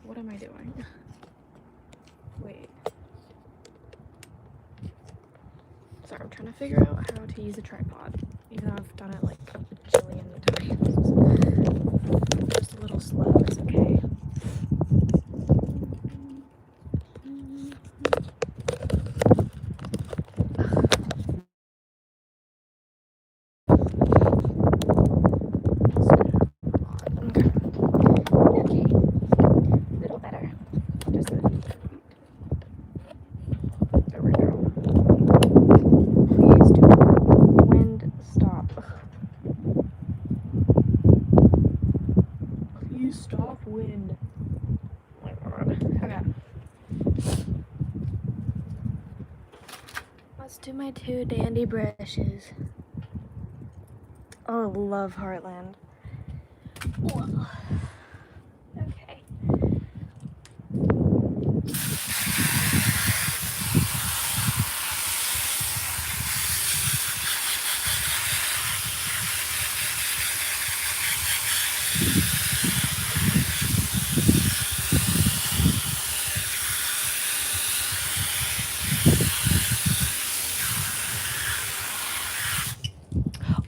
What am I doing? Wait. Sorry, I'm trying to figure out how to use a tripod, even though I've done it like a bajillion times. Just a little slow, it's okay. Okay. A little better. Just a little. There we go. Please do wind stop. Please stop wind. Oh my god. Okay. Let's do my 2 dandy brushes. Oh, love Heartland. Whoa. Okay.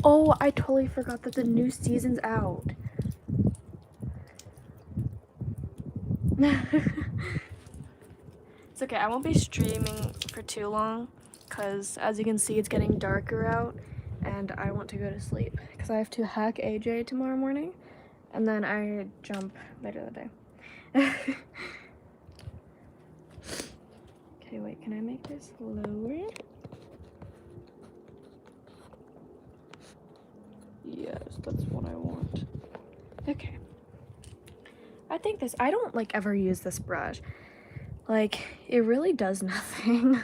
Oh, I totally forgot that the new season's out. It's okay, I won't be streaming for too long because as you can see it's getting darker out and I want to go to sleep because I have to hack AJ tomorrow morning and then I jump later that day. Okay, wait, can I make this lower? Yes, that's what I want. Okay. I think this, I don't like ever use this brush. Like, it really does nothing.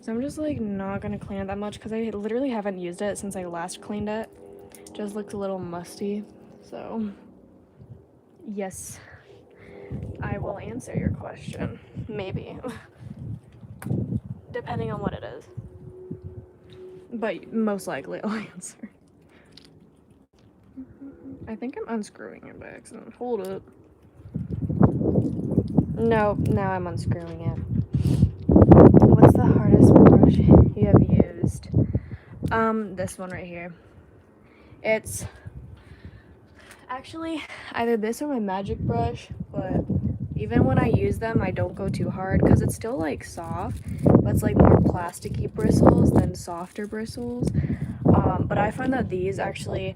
So I'm just like not gonna clean it that much because I literally haven't used it since I last cleaned it. Just looks a little musty. So, yes, I will answer your question. Maybe. Depending on what it is. But most likely I'll answer. I think I'm unscrewing it by accident. Hold it. No, now I'm unscrewing it. What's the hardest brush you have used? This one right here. It's actually either this or my magic brush, but even when I use them, I don't go too hard because it's still like soft, but it's like more plasticky bristles than softer bristles. But I find that these actually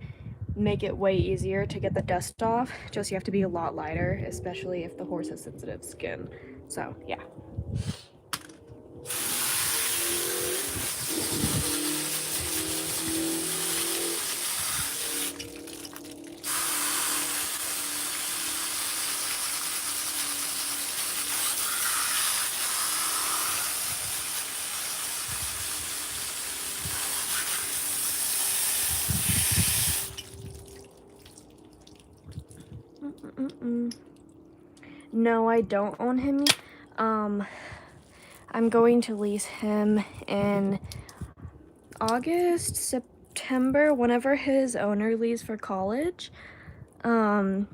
make it way easier to get the dust off, just you have to be a lot lighter, especially if the horse has sensitive skin. So yeah. No, I don't own him. I'm going to lease him in August, September, whenever his owner leaves for college. But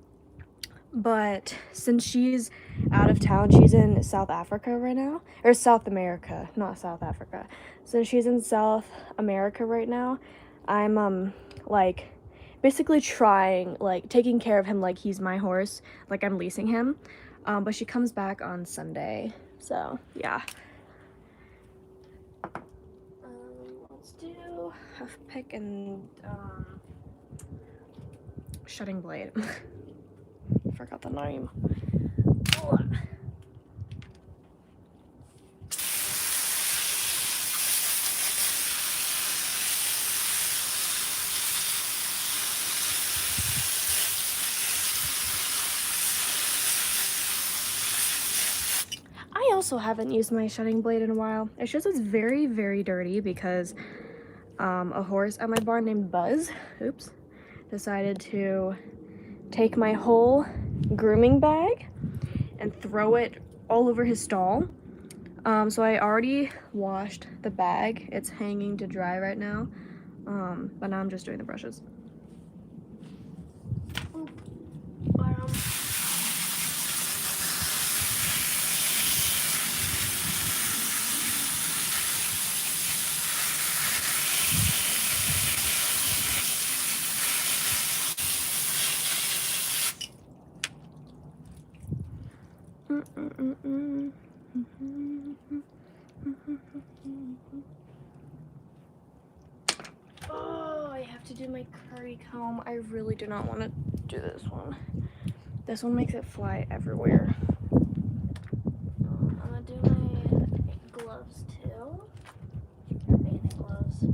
since she's out of town, she's in South Africa right now, or South America, not South Africa. Since she's in South America right now, I'm like basically trying, like taking care of him like he's my horse, like I'm leasing him. But she comes back on Sunday, so yeah. Let's do Huff Pick and Shutting Blade. Forgot the name. Oh. I also haven't used my shutting blade in a while. It's just it's very, very dirty because a horse at my barn named Buzz, oops, decided to take my whole grooming bag and throw it all over his stall. So I already washed the bag. It's hanging to dry right now. But now I'm just doing the brushes. Oh, I have to do my curry comb. I really do not want to do this one. This one makes it fly everywhere. I'm gonna do my gloves too. Bathing gloves.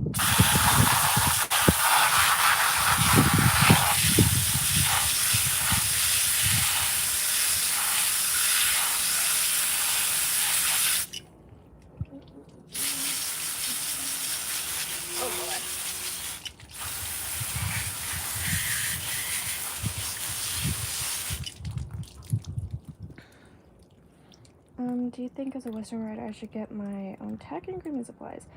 Do you think as a Western writer I should get my own tech and grooming supplies?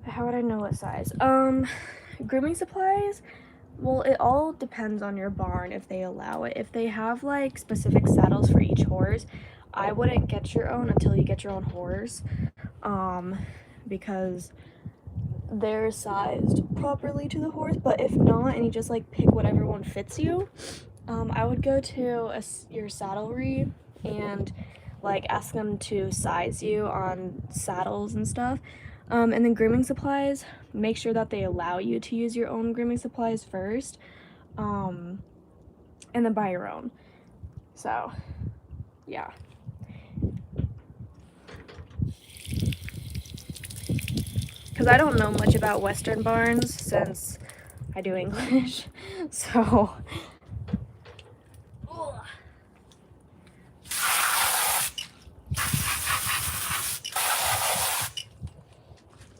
How would I know what size? Grooming supplies, well, it all depends on your barn if they allow it. If they have like specific saddles for each horse, I wouldn't get your own until you get your own horse, because they're sized properly to the horse. But if not, and you just like pick whatever one fits you, I would go to your saddlery and like ask them to size you on saddles and stuff. And then grooming supplies, make sure that they allow you to use your own grooming supplies first, and then buy your own. So yeah. Because I don't know much about Western barns since I do English, so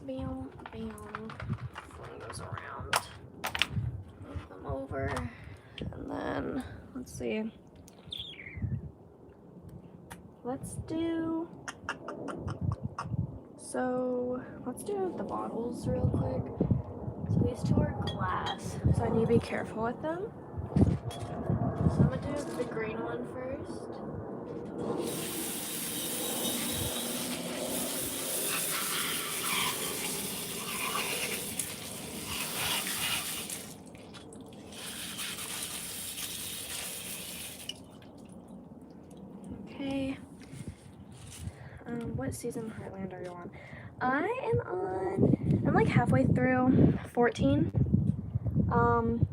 bam, bam, one goes around, move them over, and then, let's see, let's do the bottles real quick. So these two are glass, so I need to be careful with them. So I'm gonna do the green one first. Okay. What season of Heartland are you on? I'm like halfway through 14.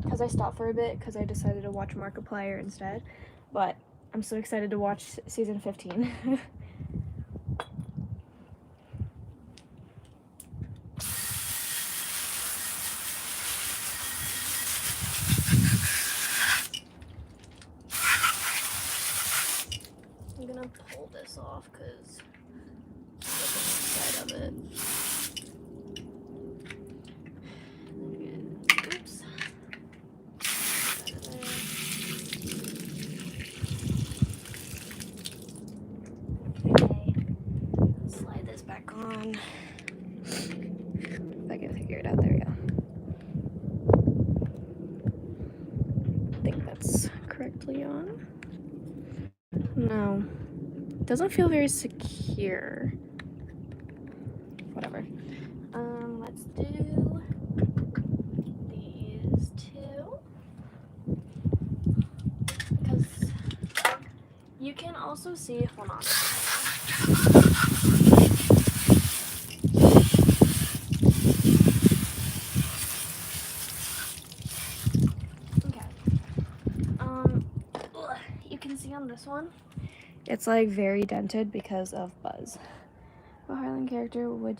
Because I stopped for a bit because I decided to watch Markiplier instead. But I'm so excited to watch season 15. I'm gonna pull this off because side of it. Oops. Okay. Slide this back on. If I can figure it out, there we go. I think that's correctly on. No. It doesn't feel very secure. Whatever. Let's do these two. Because you can also see, hold on. Okay. You can see on this one, it's like very dented because of Buzz. What Harlan character would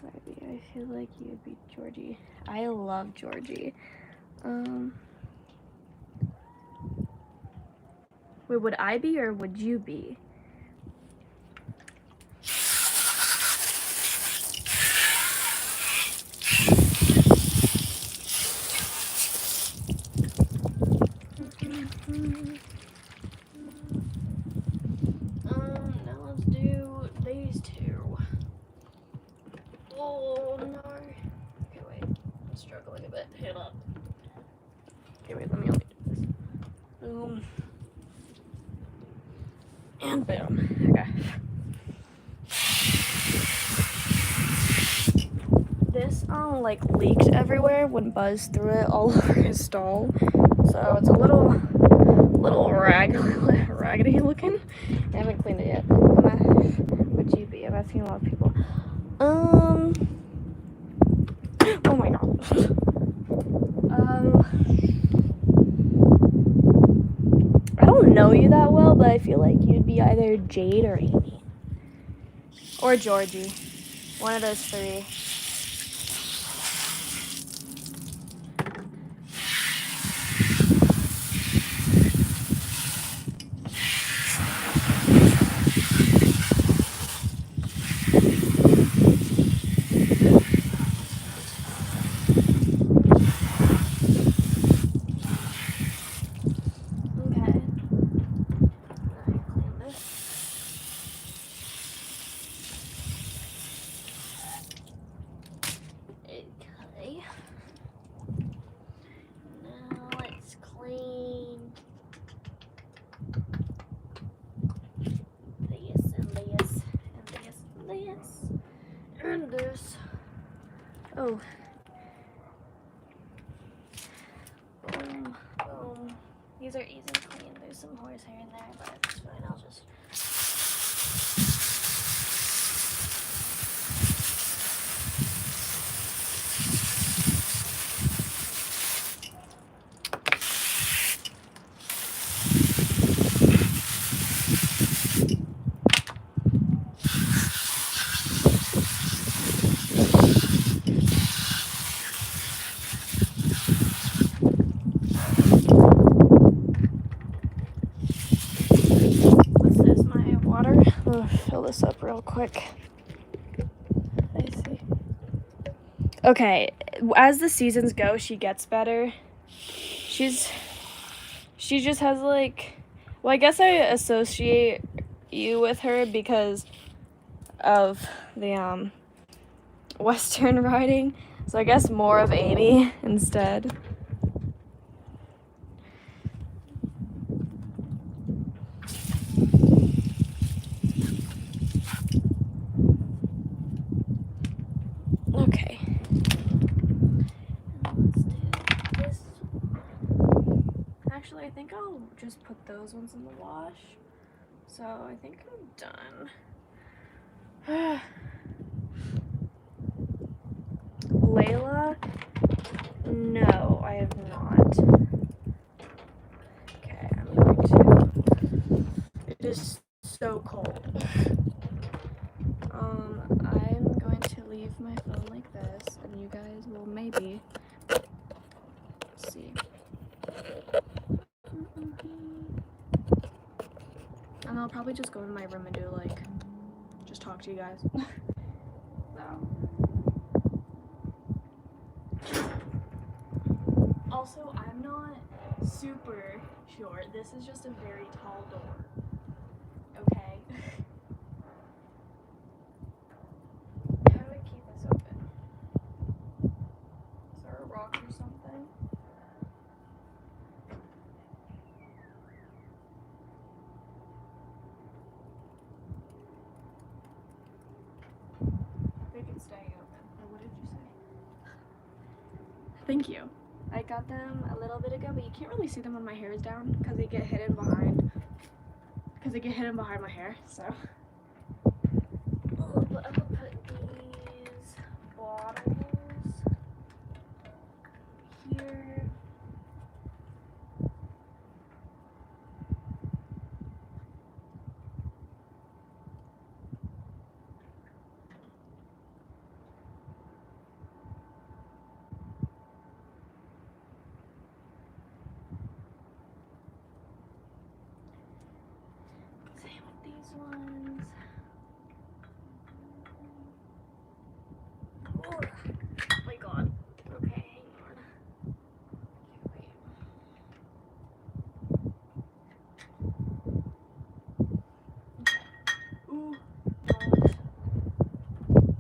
I be? I feel like you would be Georgie. I love Georgie. Wait, would I be or would you be? Now let's do these two. Oh no. Okay, wait. I'm struggling a bit. Hold up. Okay, wait, let me only do this. Boom. And boom. Okay. This like leaked everywhere when Buzz threw it all over his stall. So it's a little little raggedy looking. I haven't cleaned it yet. Would you be? I'm asking a lot of people. Oh my god. I don't know you that well, but I feel like you'd be either Jade or Amy. Or Georgie. One of those three. Oh. Boom, boom. These are easy to clean. There's some horsehair in there, but it's fine. I'll just... Fill this up real quick. I see. Okay, as the seasons go, she gets better. She just has like, well, I guess I associate you with her because of the Western riding. So I guess more of Amy instead. Okay. Let's do this. Actually, I think I'll just put those ones in the wash. So I think I'm done. Layla? No, I have not. Okay, I'm going to. It is so cold. I'm going to leave my phone like this, and you guys will maybe see. And I'll probably just go in my room and do like, just talk to you guys. Also, I'm not super short. This is just a very tall door. Okay? How do I keep this open? Is there a rock or something? They can stay open. Or what did you say? Thank you. I got them a little bit ago, but you can't really see them when my hair is down because they get hidden behind. My hair, so. Oh, but I'm gonna put these bottles here. Same with these ones. Oh my god. Okay, hang on. Okay, wait. Ooh. You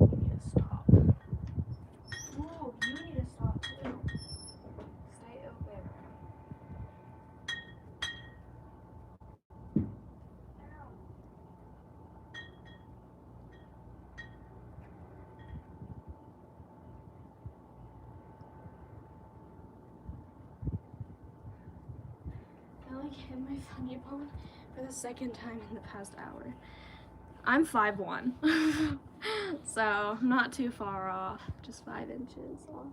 need to stop. Ooh, you need to stop too. Stay open. Ow. funny bone for the second time in the past hour. I'm 5'1", so not too far off, just 5 inches off.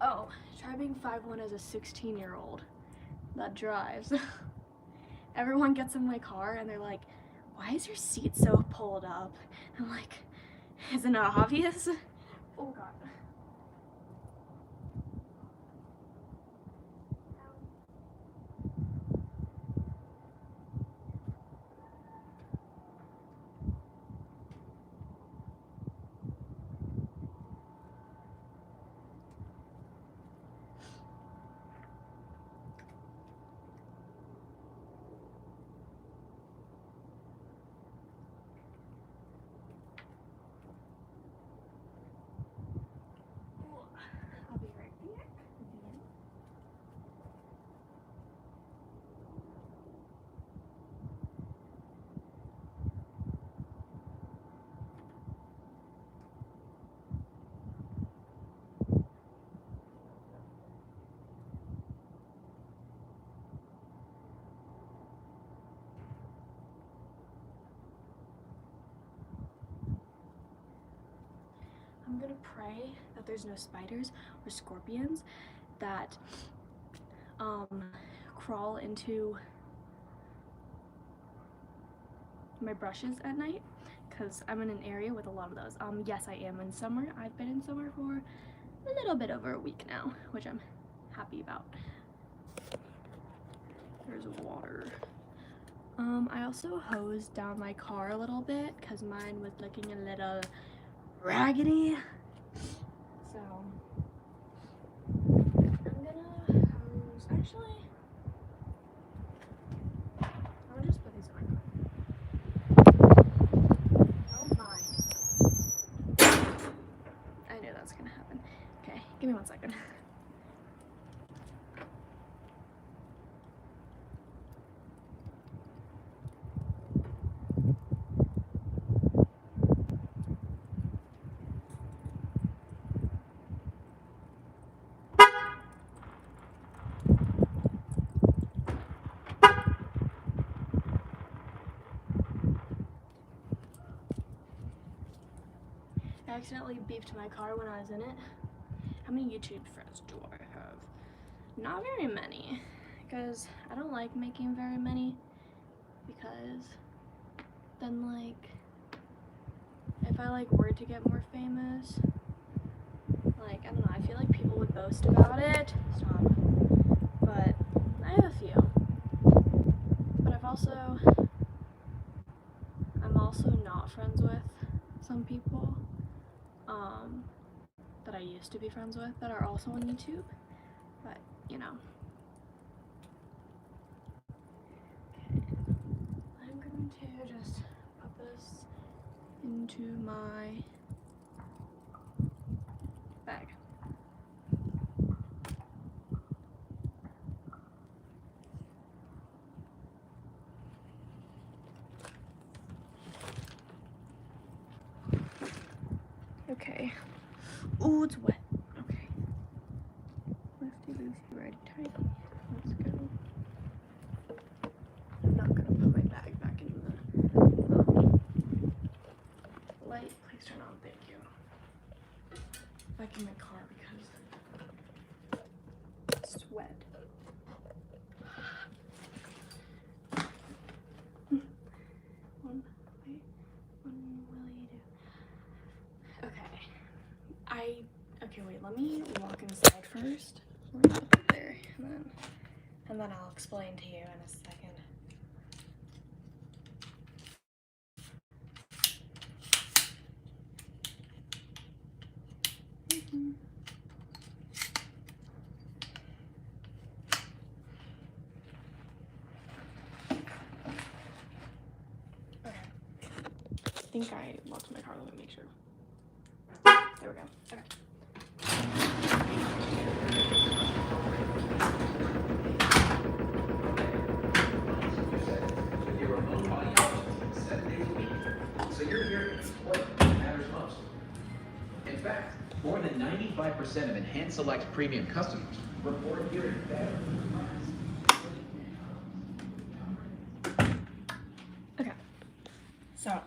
Oh, try being 5'1" as a 16-year-old that drives. Everyone gets in my car and they're like, why is your seat so pulled up? I'm like, isn't it obvious? Oh god. I'll be right back. I'm gonna pray that there's no spiders or scorpions that crawl into my brushes at night, because I'm in an area with a lot of those. Yes, I am in summer. I've been in summer for a little bit over a week now, which I'm happy about. There's water. I also hosed down my car a little bit because mine was looking a little raggedy. So I'm gonna hose, actually, I'll just put these in my car. Oh my. I knew that's gonna happen. Okay, give me 1 second. I accidentally beeped my car when I was in it. How many YouTube friends do I have? Not very many, because I don't like making very many, because then like, if I like were to get more famous, like, I don't know, I feel like people would boast about it. Stop. But I have a few. But I'm also not friends with some people that I used to be friends with that are also on YouTube, but you know. Okay, I'm going to just put this into my bag. Okay. Ooh, it's wet. Okay. Lefty loosey, righty tighty. Let's go. I'm not gonna put my bag back in the light. Please turn on. Thank you. Back in my car because it's wet. Okay, wait, let me walk inside first. Let me put it there, and then I'll explain to you in a second. Okay. I think I locked my car. Let me make sure. There we go. Okay. So you're here what matters most. In fact, more than 95% 25% of Enhanced Select Premium customers report hearing better. Okay, so,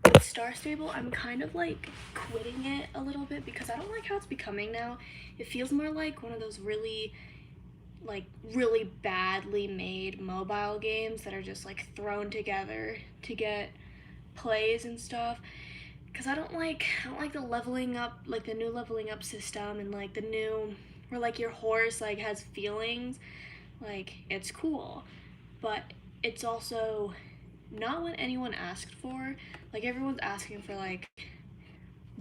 with Star Stable, I'm kind of like quitting it a little bit because I don't like how it's becoming now. It feels more like one of those really badly made mobile games that are just like thrown together to get plays and stuff. Because I don't like the leveling up, like the new leveling up system, and like the new where like your horse like has feelings. Like, it's cool, but it's also not what anyone asked for. Like, everyone's asking for like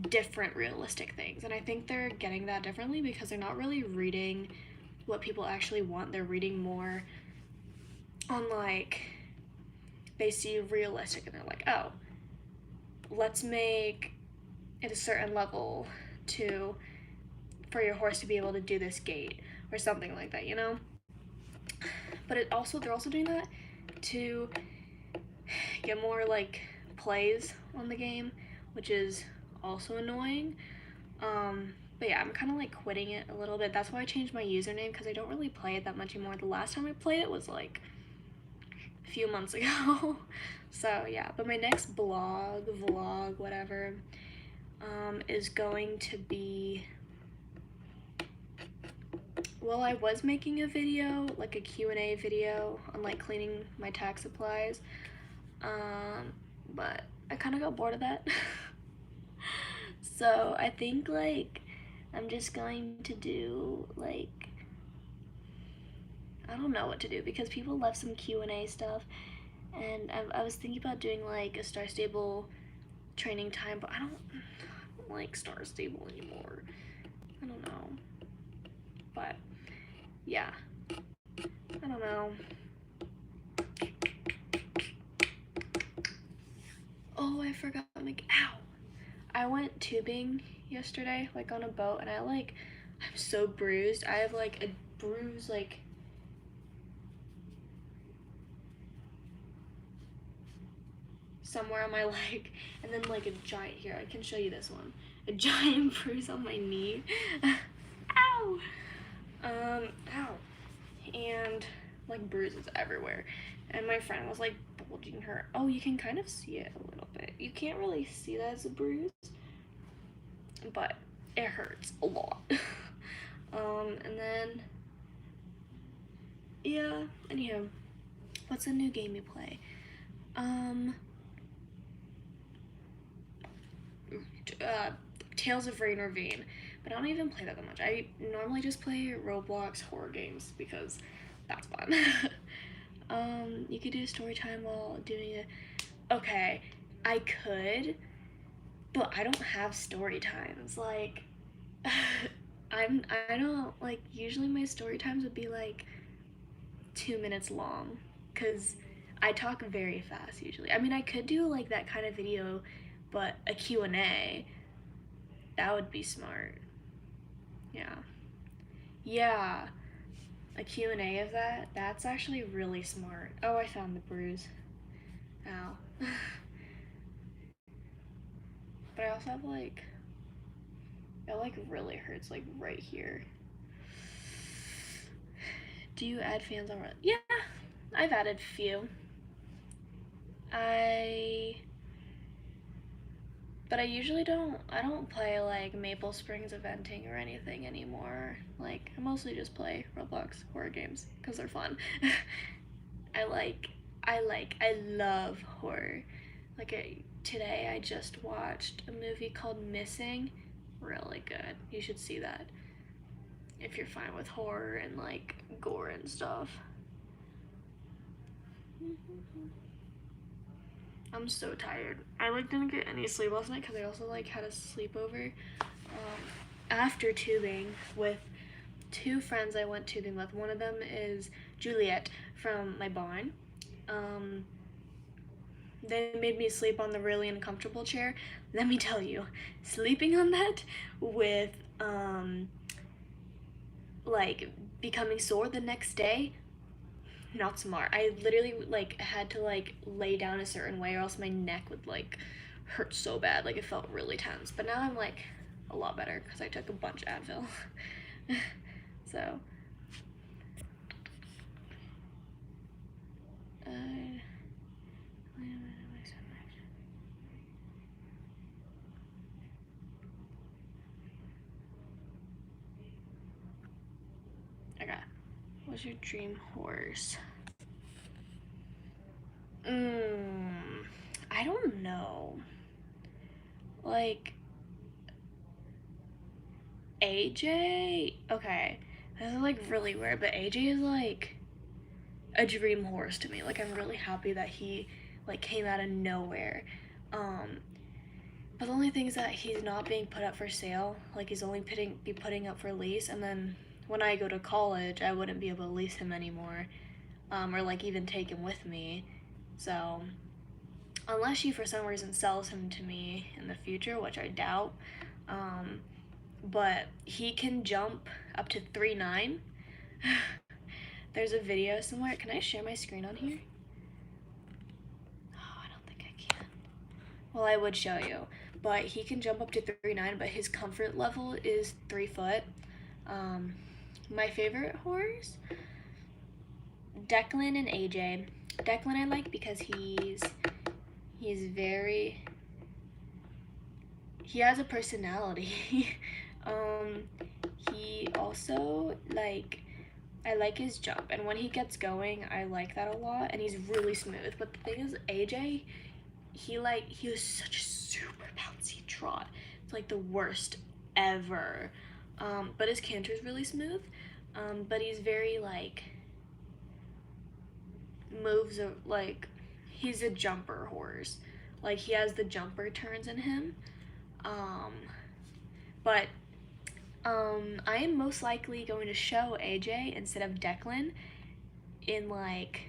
different realistic things, and I think they're getting that differently because they're not really reading what people actually want. They're reading more on like, they see realistic and they're like, oh, let's make it a certain level for your horse to be able to do this gait or something like that, you know? But they're also doing that to get more like plays on the game, which is also annoying. But yeah, I'm kind of like quitting it a little bit. That's why I changed my username, because I don't really play it that much anymore. The last time I played it was like a few months ago. So yeah, but my next vlog, whatever, is going to be, well, I was making a video, like a Q&A video on like cleaning my tax supplies, but I kind of got bored of that. So I think like I'm just going to do like, I don't know what to do because people left some Q&A stuff, and I was thinking about doing like a Star Stable training time, but I don't like Star Stable anymore. I don't know. But yeah, I don't know. Oh, I forgot. Ow! I went tubing yesterday, like on a boat, and I'm so bruised. I have like a bruise like somewhere on my leg, and then like a giant, here, I can show you this one, a giant bruise on my knee. Ow! Ow. And like bruises everywhere. And my friend was like bulging her. Oh, you can kind of see it a little bit. You can't really see that as a bruise, but it hurts a lot. And then, yeah, anyhow, what's a new game you play? Tales of Rain Ravine, but I don't even play that much. I normally just play Roblox horror games because that's fun. You could do story time while doing it. Okay, I could, but I don't have story times. Like, I don't, like, usually my story times would be like 2 minutes long, because I talk very fast usually. I mean, I could do like that kind of video, but a Q&A, that would be smart. Yeah. Yeah. A Q&A of that, that's actually really smart. Oh, I found the bruise. Ow. But I also have like, it like really hurts like right here. Do you add fans on? Yeah, I've added a few. But I usually I don't play like Maple Springs eventing or anything anymore. Like, I mostly just play Roblox horror games because they're fun. I love horror. Like, today I just watched a movie called Missing. Really good. You should see that if you're fine with horror and like gore and stuff. I'm so tired. I like didn't get any sleep last night because I also like had a sleepover after tubing with 2 friends I went tubing with. One of them is Juliet from my barn. They made me sleep on the really uncomfortable chair. Let me tell you, sleeping on that with like becoming sore the next day, not smart. I literally like had to like lay down a certain way or else my neck would like hurt so bad. Like, it felt really tense. But now I'm like, a lot better because I took a bunch of Advil. So okay, what's your dream horse? I don't know. Like, AJ? Okay, this is like really weird, but AJ is like a dream horse to me. Like, I'm really happy that he like came out of nowhere. But the only thing is that he's not being put up for sale. Like, he's only be putting up for lease, and then when I go to college, I wouldn't be able to lease him anymore, or like even take him with me. So unless she for some reason sells him to me in the future, which I doubt, but he can jump up to 3'9". There's a video somewhere. Can I share my screen on here? Oh, I don't think I can. Well, I would show you, but he can jump up to 3'9", but his comfort level is 3 foot. My favorite horse, Declan and AJ. Declan I like because he's very, he has a personality. He also, like, I like his jump, and when he gets going, I like that a lot, and he's really smooth. But the thing is, AJ, he was such a super bouncy trot. It's like the worst ever. But his canter is really smooth. But he's very like moves of like, he's a jumper horse. Like, he has the jumper turns in him. But I am most likely going to show AJ instead of Declan in like,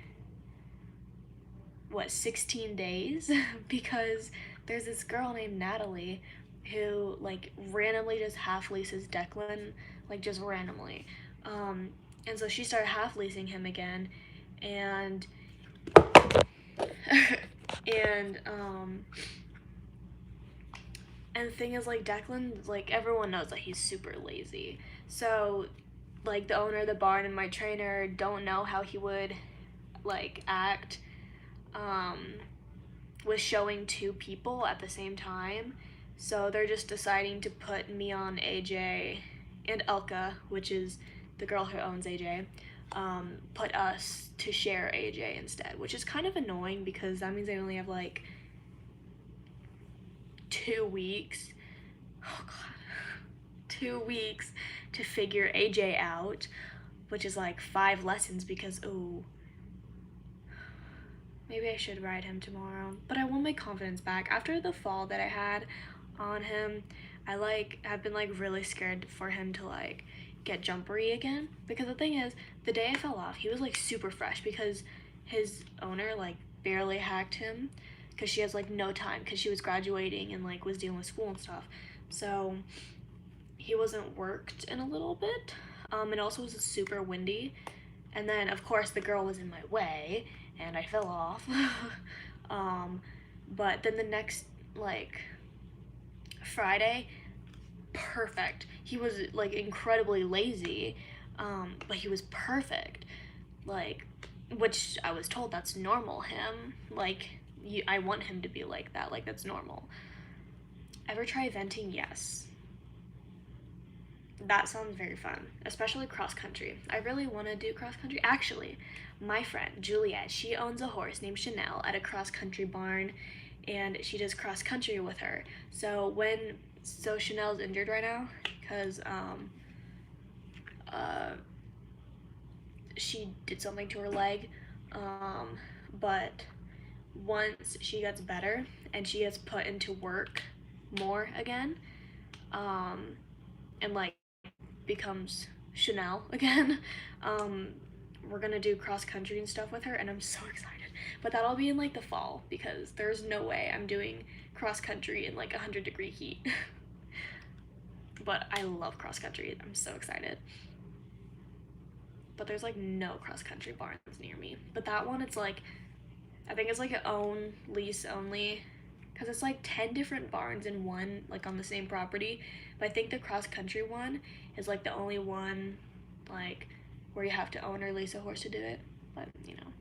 what, 16 days because there's this girl named Natalie who like randomly just half leases Declan, like just randomly. And so she started half leasing him again, and and the thing is, like, Declan, like, everyone knows that he's super lazy. So, like, the owner of the barn and my trainer don't know how he would, like, act with showing 2 people at the same time. So they're just deciding to put me on AJ, and Elka, which is the girl who owns AJ, put us to share AJ instead, which is kind of annoying because that means I only have like 2 weeks. Oh god. 2 weeks to figure AJ out, which is like 5 lessons because, oh, maybe I should ride him tomorrow. But I want my confidence back. After the fall that I had on him, I like have been like really scared for him to like get jumpery again, because the thing is, the day I fell off, he was like super fresh because his owner like barely hacked him because she has like no time because she was graduating and like was dealing with school and stuff. So he wasn't worked in a little bit. It also was super windy, and then of course the girl was in my way and I fell off. But then the next like Friday, perfect. He was like incredibly lazy, but he was perfect. Like, which I was told that's normal him. Like, I want him to be like that. Like, that's normal. Ever try venting? Yes. That sounds very fun, especially cross country. I really want to do cross country. Actually, my friend Juliet, she owns a horse named Chanel at a cross country barn, and she does cross country with her. So Chanel's injured right now because she did something to her leg, but once she gets better and she gets put into work more again, and like becomes Chanel again, we're gonna do cross country and stuff with her, and I'm so excited. But that'll be in like the fall because there's no way I'm doing cross country in like 100-degree heat. But I love cross country. I'm so excited. But there's like no cross country barns near me. But that one, it's like, I think it's like an own lease only because it's like 10 different barns in one, like on the same property. But I think the cross country one is like the only one like where you have to own or lease a horse to do it. But you know,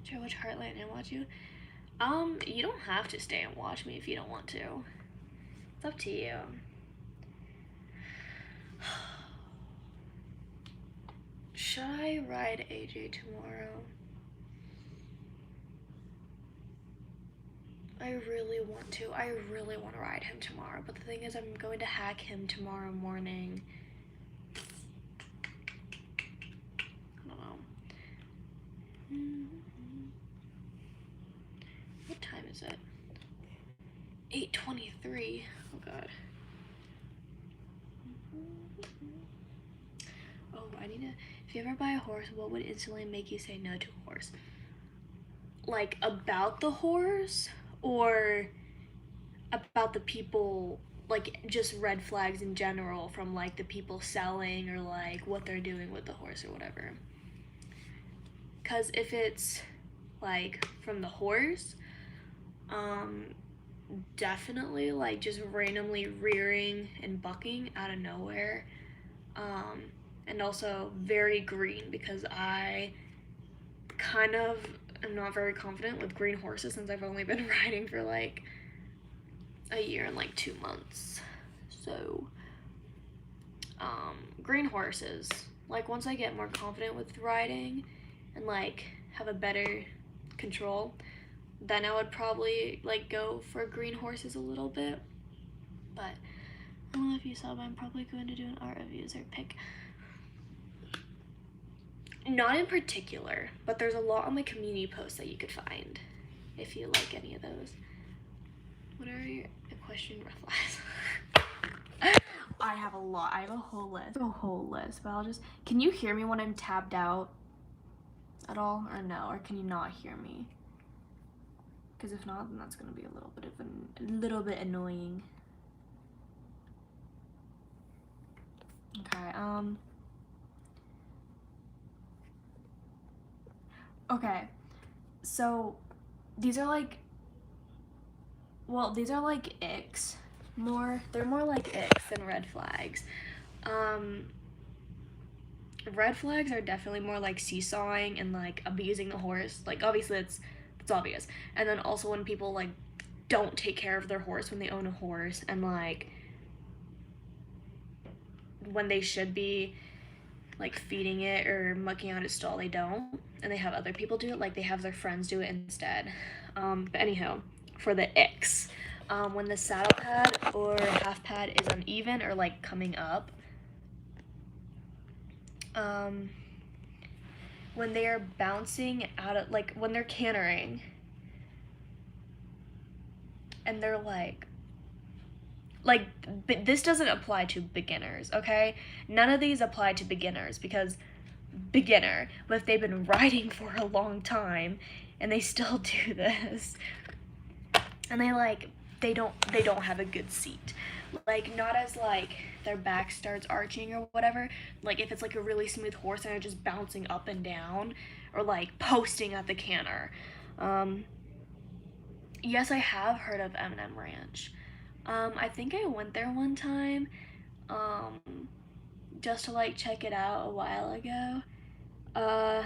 should I watch Heartland and watch you? You don't have to stay and watch me if you don't want to. It's up to you. Should I ride AJ tomorrow? I really want to. I really want to ride him tomorrow. But the thing is, I'm going to hack him tomorrow morning. I don't know. What time is it? 8:23. Oh god. Oh, I need to. If you ever buy a horse, what would instantly make you say no to a horse? Like about the horse, or about the people, like just red flags in general from like the people selling or like what they're doing with the horse or whatever. Because if it's like from the horse, definitely like just randomly rearing and bucking out of nowhere, and also very green, because I kind of am not very confident with green horses since I've only been riding for like a year and like 2 months. So green horses, like once I get more confident with riding and like have a better control, then I would probably like go for green horses a little bit. But I don't know if you saw, but I'm probably going to do an art reviews or pick. Not in particular, but there's a lot on my community posts that you could find if you like any of those. What are your equestrian red flags? I have a lot. I have a whole list. But I'll just. Can you hear me when I'm tabbed out at all, or no? Or can you not hear me? Because if not, then that's gonna be a little bit annoying. Okay. Okay. So these are like. Well, these are like icks. They're more like icks than red flags. Red flags are definitely more like seesawing and like abusing the horse. Like obviously it's obvious. And then also when people like don't take care of their horse when they own a horse, and like when they should be like feeding it or mucking out its stall, they don't, and they have other people do it, like they have their friends do it instead. But anyhow, for the icks, when the saddle pad or half pad is uneven or like coming up, when they are bouncing out of, like when they're cantering and they're like but this doesn't apply to beginners, okay? None of these apply to beginners, because beginner, but if they've been riding for a long time and they still do this, and they don't have a good seat, like not as like their back starts arching or whatever, like if it's like a really smooth horse and they're just bouncing up and down or like posting at the canter. Yes, I have heard of M&M Ranch. I think I went there one time, just to like check it out a while ago. I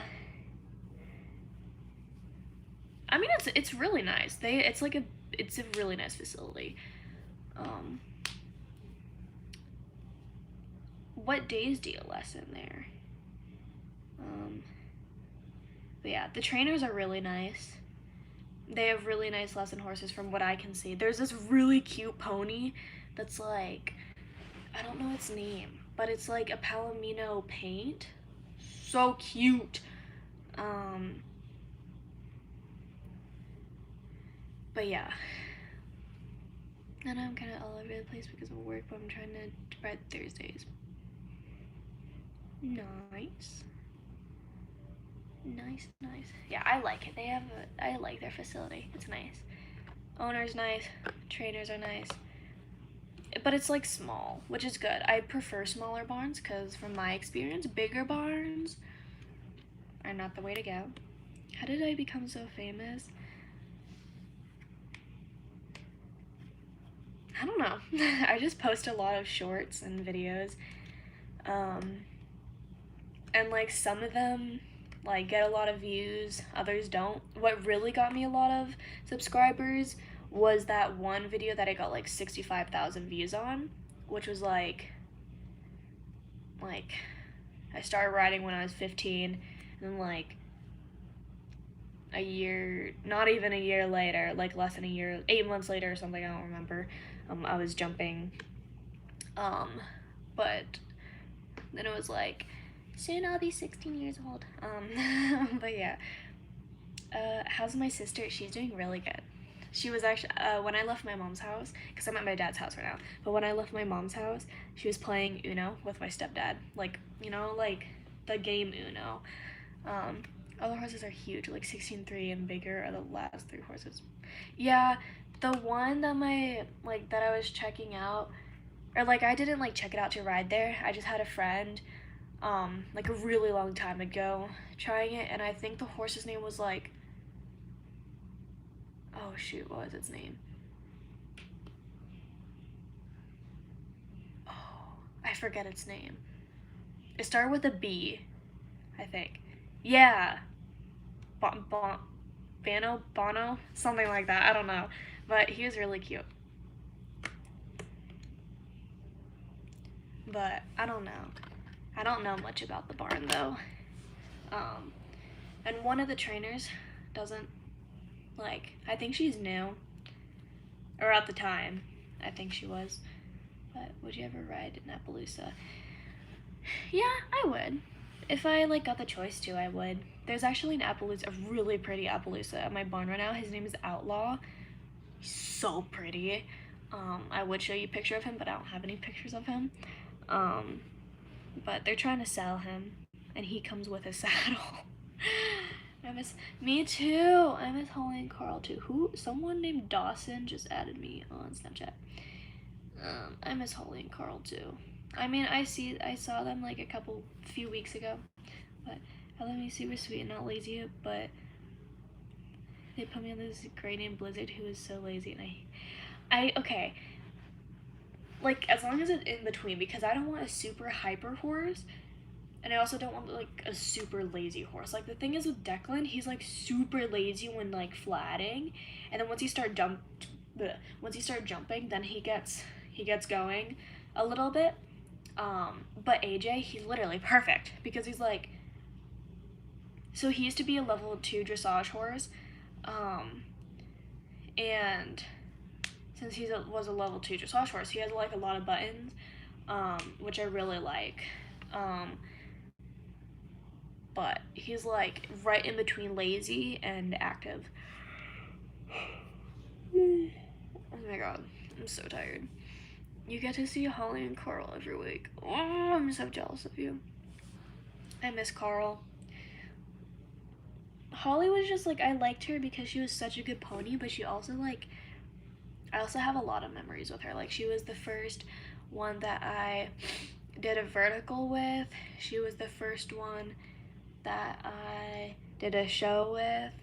mean, it's really nice. It's a really nice facility. What days do you lesson there? But yeah, the trainers are really nice. They have really nice lesson horses from what I can see. There's this really cute pony that's like, I don't know its name, but it's like a Palomino paint. So cute. But yeah. And I'm kind of all over the place because of work, but I'm trying to ride Thursdays. Nice. Nice. Yeah, I like it. I like their facility. It's nice. Owner's nice. Trainers are nice. But it's like small, which is good. I prefer smaller barns because from my experience, bigger barns are not the way to go. How did I become so famous? I don't know. I just post a lot of shorts and videos. And like some of them like get a lot of views, others don't. What really got me a lot of subscribers was that one video that I got like 65,000 views on, which was like I started riding when I was 15, and then like a year, not even a year later, like less than a year, 8 months later or something, I don't remember, I was jumping. But then it was like, soon I'll be 16 years old. But yeah. How's my sister? She's doing really good. She was actually, when I left my mom's house, because I'm at my dad's house right now, but when I left my mom's house, she was playing Uno with my stepdad. Like, you know, like the game Uno. Other horses are huge, like 16.3 and bigger are the last three horses. Yeah, the one that that I was checking out, or like I didn't like check it out to ride there. I just had a friend, like a really long time ago trying it, and I think the horse's name was like, oh shoot, what was its name? Oh, I forget its name. It started with a B, I think. Yeah, Bono, something like that. I don't know, but he was really cute. But I don't know. I don't know much about the barn though. And one of the trainers doesn't like. I think she's new, or at the time, I think she was. But would you ever ride in Appaloosa? Yeah, I would. If I like got the choice to, I would. There's actually an Appaloosa, a really pretty Appaloosa at my barn right now. His name is Outlaw. He's so pretty. I would show you a picture of him, but I don't have any pictures of him. But they're trying to sell him, and he comes with a saddle. I miss me too. I miss Holly and Carl too. Someone named Dawson just added me on Snapchat. I miss Holly and Carl too. I mean, I saw them like few weeks ago, but I love me super sweet and not lazy. But they put me on this guy named Blizzard who is so lazy, and okay. Like as long as it's in between, because I don't want a super hyper horse, and I also don't want like a super lazy horse. Like the thing is with Declan, he's like super lazy when like flatting, and then once he start jumping, then he gets going a little bit. But AJ, he's literally perfect because he's like, so he used to be a level 2 dressage horse, and since he was a level 2 dressage horse, he has like a lot of buttons, which I really like. But he's like right in between lazy and active. Oh my god, I'm so tired. You get to see Holly and Carl every week. Oh, I'm so jealous of you. I miss Carl. Holly was just like, I liked her because she was such a good pony, but she also like, I also have a lot of memories with her. Like she was the first one that I did a vertical with. She was the first one that I did a show with.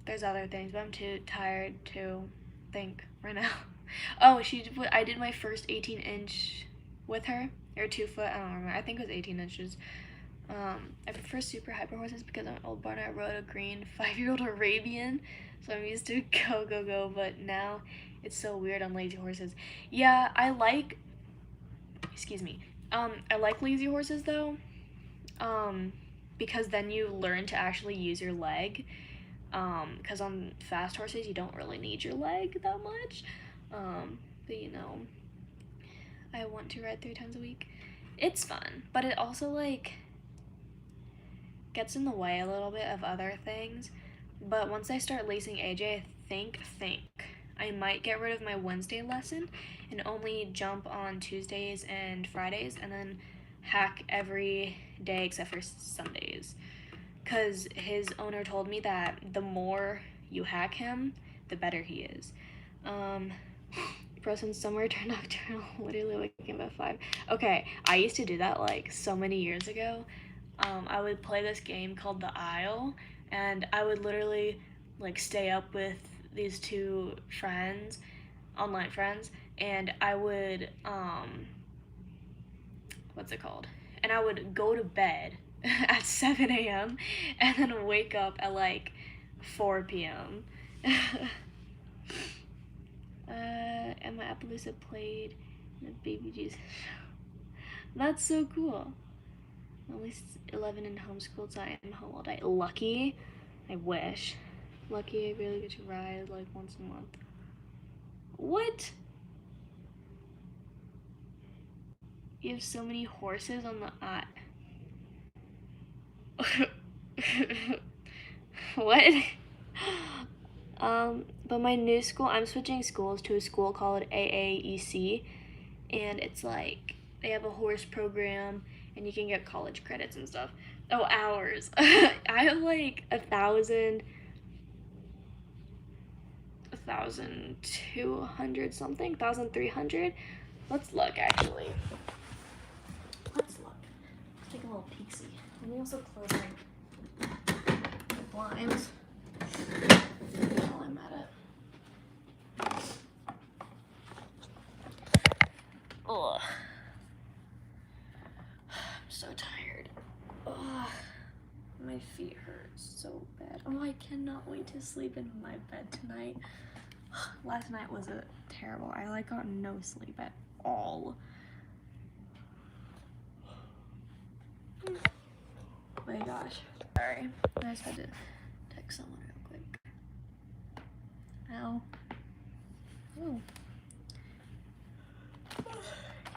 There's other things, but I'm too tired to think right now. Oh, I did my first 18-inch with her, or 2 foot, I don't remember. I think it was 18 inches. I prefer super hyper horses because I'm an old barn. I rode a green 5-year-old Arabian, so I'm used to go, but now it's so weird on lazy horses. Yeah, I like lazy horses though, because then you learn to actually use your leg, because on fast horses you don't really need your leg that much, but you know, I want to ride 3 times a week. It's fun, but it also like gets in the way a little bit of other things. But once I start lacing AJ, I think I might get rid of my Wednesday lesson and only jump on Tuesdays and Fridays, and then hack every day except for Sundays. Because his owner told me that the more you hack him, the better he is. Frozen summer turned nocturnal, literally waking up at 5. Okay, I used to do that like so many years ago. I would play this game called The Isle, and I would literally like stay up with these two friends, online friends, and I would what's it called? And I would go to bed at 7 a.m. and then wake up at like 4 p.m. And my Appaloosa played in the Baby Jesus show. That's so cool. At least 11 and homeschooled, so I am home all day. Lucky. I wish. Lucky I really get to ride like once a month. What? You have so many horses on the what? But my new school, I'm switching schools to a school called AAEC, and it's like they have a horse program, and you can get college credits and stuff. Oh, hours. I have like 1,200 something, 1,300. Let's look actually. Let's look. Let's take a little peek-see. Let me also close my blinds while I'm at it. Ugh. I'm so tired. Ugh. My feet hurt so bad. Oh, I cannot wait to sleep in my bed tonight. Last night was terrible. I like got no sleep at all. Oh my gosh. Sorry. I just had to text someone real quick. Ow. Ooh.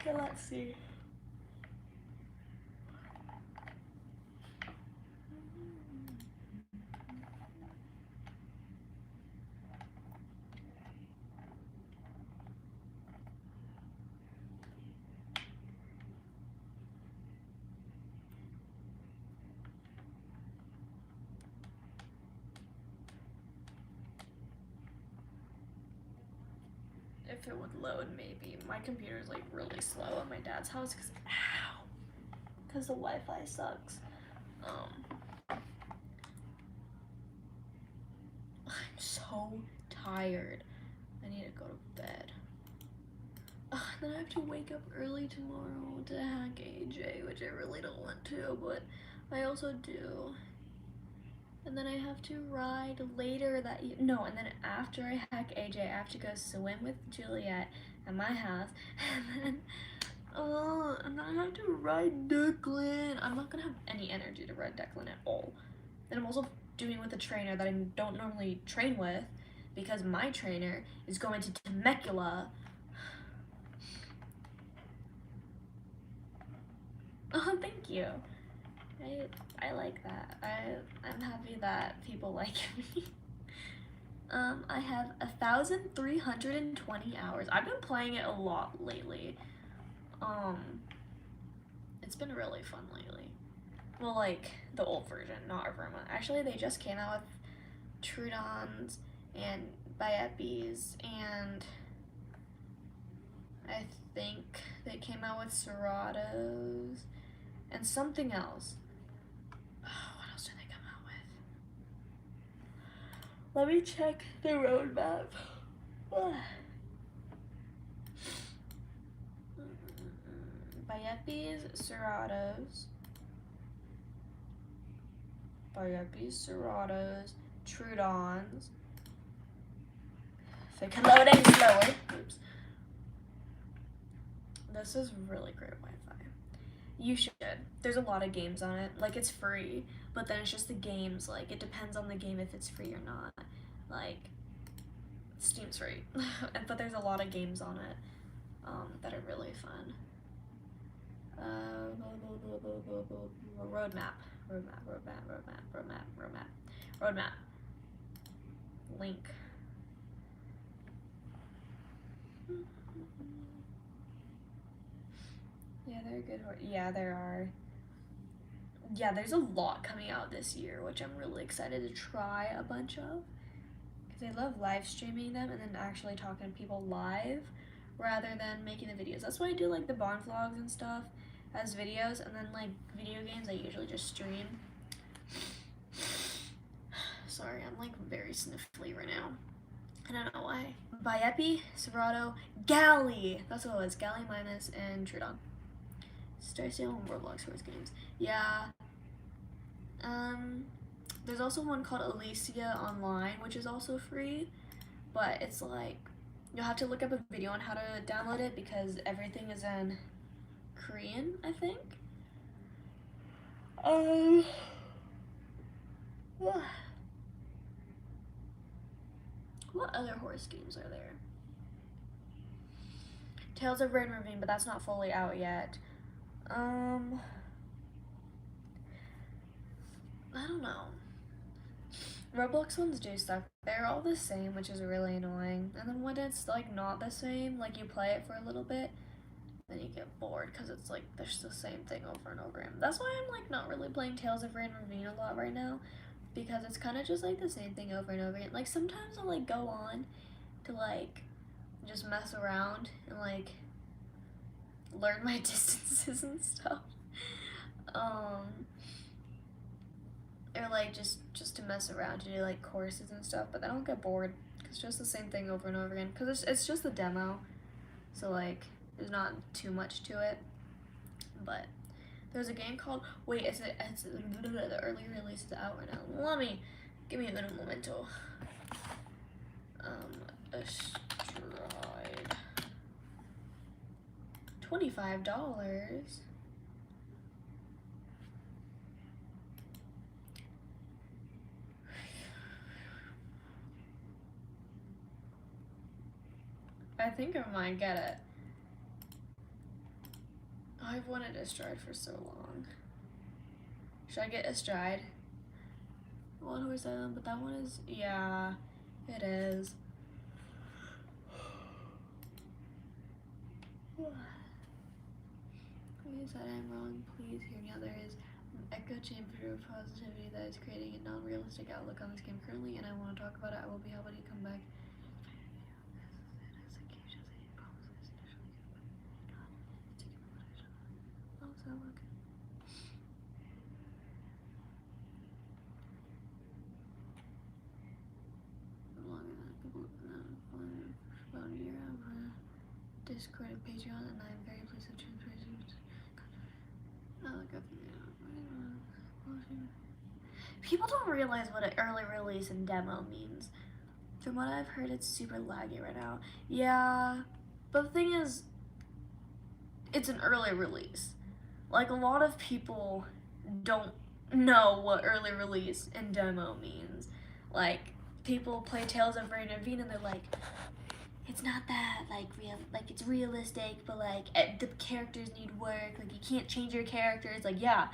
Okay, let's see. If it would load, maybe. My computer's like really slow at my dad's house because the Wi-Fi sucks. I'm so tired. I need to go to bed. Then I have to wake up early tomorrow to hack AJ, which I really don't want to, but I also do. And then I have to ride later that and then after I hack AJ, I have to go swim with Juliet at my house, and then I have to ride Declan. I'm not gonna have any energy to ride Declan at all. And I'm also doing with a trainer that I don't normally train with, because my trainer is going to Temecula. Oh, thank you. I like that. I'm happy that people like me. I have 1,320 hours. I've been playing it a lot lately. It's been really fun lately. Well, like the old version, not Vermont. Actually, they just came out with Trudons and Bieppies, and I think they came out with Seratos and something else. What else did they come out with? Let me check the roadmap. Bieppies, Seratos, Trudons. If it can load any slower. Oops. This is really great Wi-Fi. You should. There's a lot of games on it. Like, it's free, but then it's just the games. Like, it depends on the game if it's free or not. Like, Steam's free, but there's a lot of games on it that are really fun. Roadmap. Link. Yeah, they're good. Yeah, there are. Yeah, there's a lot coming out this year, which I'm really excited to try a bunch of. Because I love live streaming them and then actually talking to people live rather than making the videos. That's why I do like the Bond vlogs and stuff as videos, and then like video games I usually just stream. Sorry, I'm like very sniffly right now. I don't know why. Biepi, Serato, Galley. That's what it was. Galley, Mimus, and Trudon. Star Sail and Roblox horse games. Yeah. There's also one called Alicia Online, which is also free, but it's like you'll have to look up a video on how to download it because everything is in Korean, I think. What other horse games are there? Tales of Rain Ravine, but that's not fully out yet. I don't know. Roblox ones do suck. They're all the same, which is really annoying. And then when it's like not the same, like you play it for a little bit, then you get bored because it's like there's the same thing over and over again. That's why I'm like not really playing Tales of Rain Ravine a lot right now, because it's kind of just like the same thing over and over again. Like sometimes I'll like go on to like just mess around and like learn my distances and stuff. Or like just to mess around, to do like courses and stuff, but then I'll get bored because it's just the same thing over and over again because it's just a demo, so like there's not too much to it. But there's a game called, wait, it's the early release is out right now. Give me a little momento. Astride, $25. I think I might get it. I've wanted Astride for so long. Should I get Astride? One horse island, but that one is, yeah, it is. Please that I'm wrong, please hear me out. There is an echo chamber of positivity that is creating a non-realistic outlook on this game currently, and I want to talk about it. I will be happy to come back. Discord and Patreon, and I am very pleased to transfer. People don't realize what an early release and demo means. From what I've heard, it's super laggy right now. Yeah, but the thing is, it's an early release. Like, a lot of people don't know what early release and demo means. Like, people play Tales of Rain and Ravine and they're like, it's not that like real, like it's realistic, but like the characters need work, like you can't change your characters. Like, yeah,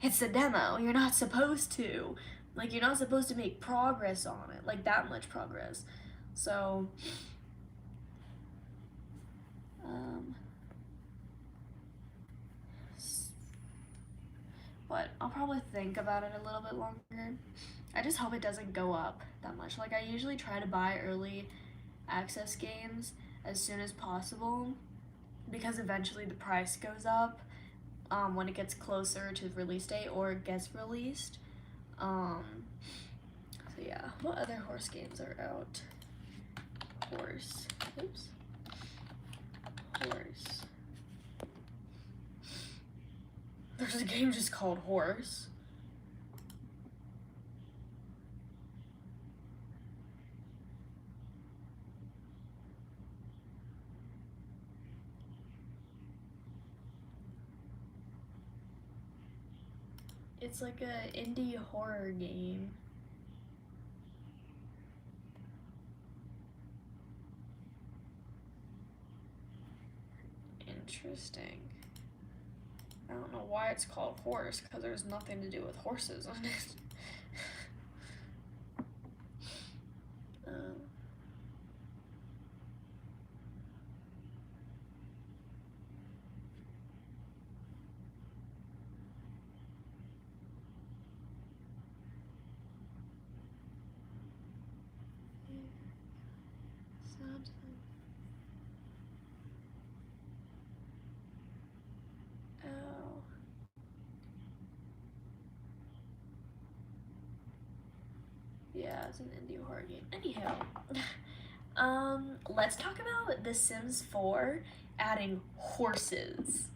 it's a demo, you're not supposed to, like you're not supposed to make progress on it, like that much progress. So but I'll probably think about it a little bit longer. I just hope it doesn't go up that much. Like, I usually try to buy early access games as soon as possible because eventually the price goes up when it gets closer to the release date or it gets released. So yeah, what other horse games are out? Horse. There's a game just called Horse. It's like a indie horror game. Interesting. I don't know why it's called Horse, because there's nothing to do with horses on it. Oh. Yeah, it's an indie horror game. Anyhow, Let's talk about The Sims 4 adding horses.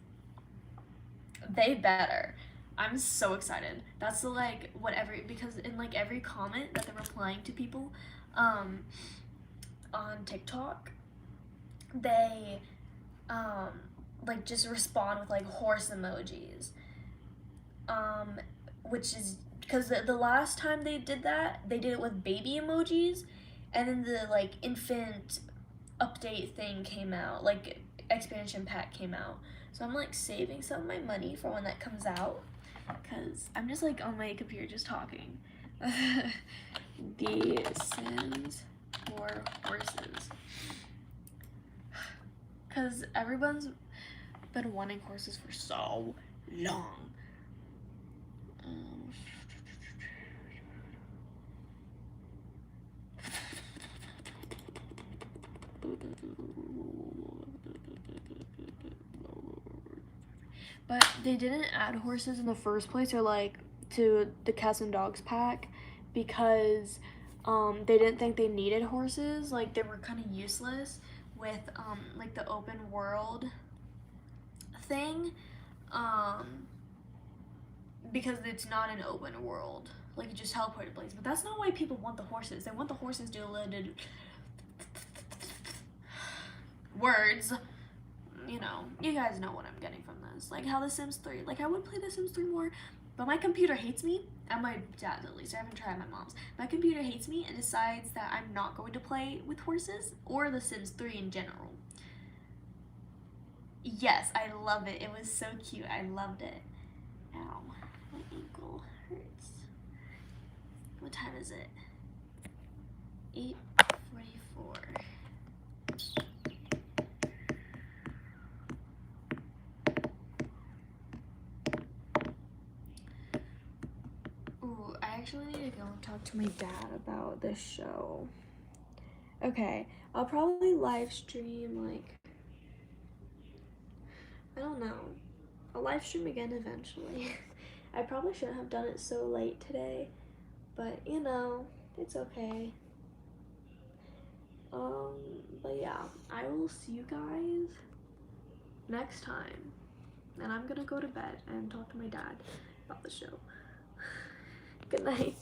They better. I'm so excited. That's the like whatever because in like every comment that they're replying to people on TikTok, they like just respond with like horse emojis. Which is because the last time they did that, they did it with baby emojis, and then the like infant update thing came out, like expansion pack came out. So I'm like saving some of my money for when that comes out, because I'm just like on my computer just talking. The Sims for horses. Because everyone's been wanting horses for so long. But they didn't add horses in the first place, or like to the cats and dogs pack, because they didn't think they needed horses. Like they were kind of useless with like the open world thing, because it's not an open world. Like you just teleport to place. But that's not why people want the horses. They want the horses to words. You know, you guys know what I'm getting from this. Like how The Sims 3. Like I would play The Sims 3 more, but my computer hates me. And my dad's at least. I haven't tried my mom's. My computer hates me and decides that I'm not going to play with horses or The Sims 3 in general. Yes, I love it. It was so cute. I loved it. Ow, my ankle hurts. What time is it? 8:44. Ooh, I actually need to go and talk to my dad about this show. Okay, I'll probably live stream like, I don't know. I'll live stream again eventually. I probably shouldn't have done it so late today, but you know, it's okay. But yeah, I will see you guys next time. And I'm gonna go to bed and talk to my dad about the show. Good night.